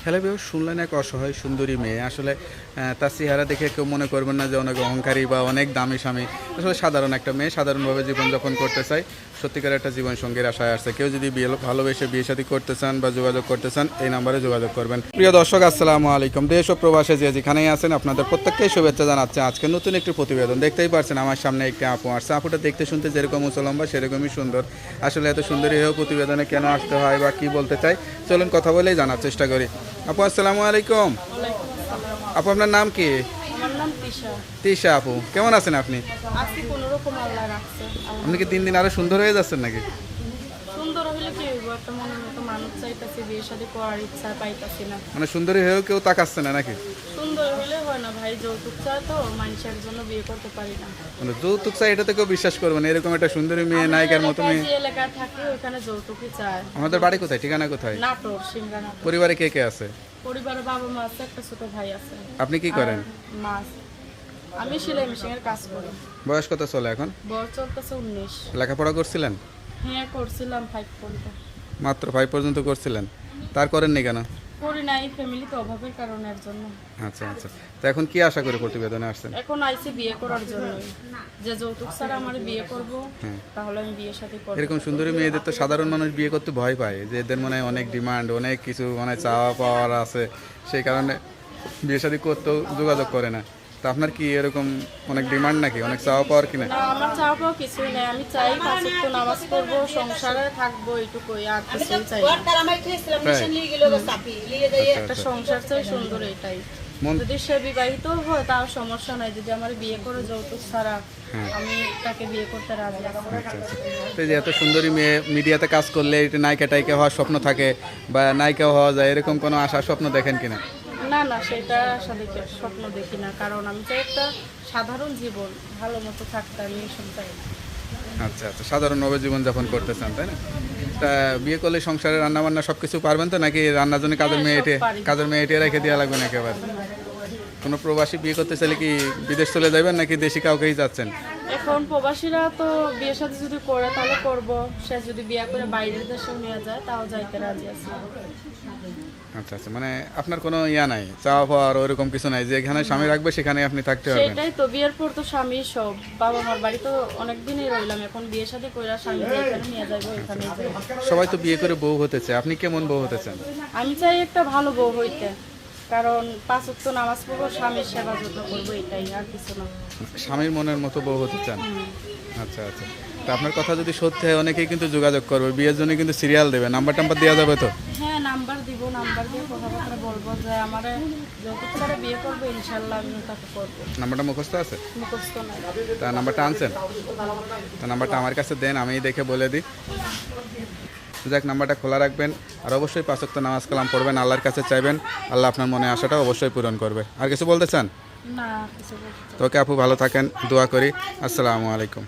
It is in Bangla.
হ্যালো ভিউয়ার্স, শুনলেন এক অসহায় সুন্দরী মেয়ে। আসলে তার চেহারা দেখে কেউ মনে করবেন না যে অনেক অহংকারী বা অনেক দামি স্বামী। আসলে সাধারণ একটা মেয়ে, সাধারণভাবে জীবনযাপন করতে চায়, সত্যিকার একটা জীবনসঙ্গীর আশায় আসছে। কেউ যদি ভালোবেসে বিয়ে শাদী করতে চান বা যোগাযোগ করতে চান, এই নাম্বারে যোগাযোগ করবেন। প্রিয় দর্শক, আসসালামু আলাইকুম। দেশ ও প্রবাসে যে যেখানেই আছেন, আপনাদের প্রত্যেককেই শুভেচ্ছা জানাচ্ছে। আজকে নতুন একটি প্রতিবেদন দেখতেই পারছেন, আমার সামনে একটি আপু আসছে। আপুটা দেখতে শুনতে যেরকম উঁচলম্বা সেরকমই সুন্দর। আসলে এত সুন্দরী হয়েও প্রতিবেদনে কেন আসতে হয় বা কী বলতে চাই, চলুন কথা বলেই জানার চেষ্টা করি। আপু আসসালামু আলাইকুম। আপু আপনার নাম কি? আমার নাম তিশা। তিশা আপু, কেমন আছেন আপনি? আজকে কোনোরকম আল্লাহ রাখছে। আপনি কি দিন দিন আরো সুন্দর হয়ে যাচ্ছেন নাকি? সুন্দর হইলে কি হইব, একটা মনের মতো মানুষ চাইতেছি, বিয়ে শাদী করার ইচ্ছা পাইতাছি না। মানে সুন্দরী হয়েও কেউ তাকাচ্ছে না নাকি? সুন্দর হইলে হয় না ভাই, যৌতুক চায় তো মানুষের জন্য বিয়ে করতে পারি না। মানে যৌতুক চাই এটা তো কেউ বিশ্বাস করবে না, এরকম একটা সুন্দরী মেয়ে, আমাদের নায়িকার মতো এলাকায় মেয়ে। যে এলাকায় থাকে ওইখানে যৌতুকই চায়। আমাদের বাড়ি কোথায়, ঠিকানা কোথায়? নাটোর, সিংড়া নাটোর। পরিবারে কে কে আছে? পরিবারে বাবা মা আছে, একটা ছোট ভাই আছে। আপনি কি করেন? মা আছে। আমি সেলাই মেশিন এর কাজ করি। বয়স কত চলে এখন? বয়স চলতেছে 19। লেখাপড়া করছিলেন? হ্যাঁ করছিলাম 5 পর্যন্ত। মাত্র 5 পর্যন্ত করছিলেন, তার করেননি কেন? করি নাই, ফ্যামিলিতে অভাবের কারণের জন্য। আচ্ছা আচ্ছা, তো এখন কি আশা করে প্রতিবেদনে আসছেন? এখন আইসি বিয়ে করার জন্য, যে যৌতুক ছাড়া আমার বিয়ে করব, তাহলে আমি বিয়ের সাথে করব। এরকম সুন্দরী মেয়েদের তো সাধারণ মানুষ বিয়ে করতে ভয় পায়, যে এদের মনে হয় অনেক ডিমান্ড, অনেক কিছু মানে চাওয়া পাওয়ার আছে, সেই কারণে বিয়ে শাদী করতেও যোগাযোগ করে না। তা আপনার কি এরকম অনেক ডিমান্ড নাকি, অনেক চাওয়া পাওয়ার কিনা? না, আমার চাওয়া পাওয়া কিছুই নাই। আমি চাই 5 ওয়াক্ত নামাজ পড়বো, সংসারে থাকবো, এইটুকুই, আর কিছুই চাই না। একটা সংসার চাই সুন্দর, এটাই। যদি সে বিবাহিত হয় তার সমস্যা নাই, যদি আমার বিয়ে করে যৌতুক ছাড়া, আমি তাকে বিয়ে করতে রাজি আছি। আচ্ছা আচ্ছা, তো এই যে এত সুন্দরী মেয়ে মিডিয়াতে কাজ করলে এটা নায়িকা টাইকা হওয়ার স্বপ্ন থাকে বা নায়িকা হওয়া যায়, এরকম কোনো আশা স্বপ্ন দেখেন কিনা? না না, সেটা আসলে স্বপ্ন দেখি না, কারণ আমি চাই একটা সাধারণ জীবন, ভালো মতো থাকতে, আমি এসব চাই না। আচ্ছা আচ্ছা, সাধারণভাবে জীবনযাপন করতে চান, তাই না? তা বিয়ে করলে সংসারে রান্না বান্না সব কিছু পারবেন তো, নাকি রান্নার জন্য কাজের মেয়ে এটে পারি। রেখে দেওয়া লাগবে না একেবারে? কোনো প্রবাসী বিয়ে করতে চাইলে কি বিদেশ চলে যাবেন নাকি দেশি কাউকেই যাচ্ছেন? এখন প্রবাসীরা তো বিয়ের সাথে যদি করে তাহলে করব, সে যদি বিয়ে করে বাইরের দেশে নিয়ে যায় তাও যাইতে রাজি আছে। আচ্ছা আচ্ছা, মানে আপনার কোনো ইয়া নাই, চাওয়া পাওয়ার ওইরকম কিছু নাই, যেখানে স্বামী রাখবে সেখানে আপনি থাকতে পারবেন? সেটাই তো, বিয়ের পর তো স্বামী সব, বাবা মার বাড়ি তো অনেকদিনই রইলাম, এখন বিয়ের সাথে কইরা স্বামী যেখানে নিয়ে যাবো ওইখানে যাবো। সবাই তো বিয়ে করে বউ হতে চায়, আপনি কেমন বউ হতে চান? আমি চাই একটা ভালো বউ হইতে, কারণ 5 ওয়াক্ত নামাজ পড়বো, স্বামীর সেবা যত্ন করবো, এটাই, আর কিছু না। স্বামীর মনের মতো বউ হতে চান? আচ্ছা আচ্ছা, তা আপনার কথা যদি সত্যি হয় অনেকেই কিন্তু যোগাযোগ করবে, বিয়ের জন্য কিন্তু সিরিয়াল দেবে, নাম্বার টাম্বার দেওয়া যাবে তো? হ্যাঁ, নাম্বার দিব, নাম্বার দিয়ে কথাবার্তা বলবো, যে আমার যৌতুক ছাড়া বিয়ে করবো, ইনশাল্লাহ আমি তাকে করবো। নাম্বারটা মুখস্থ আছে? মুখস্থ নাই। তা নাম্বারটা আনছেন? তা নাম্বারটা আমার কাছে দেন, আমি দেখে বলে দিই। যাক, নাম্বারটা খোলা রাখবেন, আর অবশ্যই 5 ওয়াক্ত নামাজ কালাম পড়বেন, আল্লাহর কাছে চাইবেন, আল্লাহ আপনার মনে আশাটা অবশ্যই পূরণ করবে। আর কিছু বলতে চান? না, কিছু বলতে চাই না। তো ওকে আপু, ভালো থাকেন, দোয়া করি। আসসালামু আলাইকুম।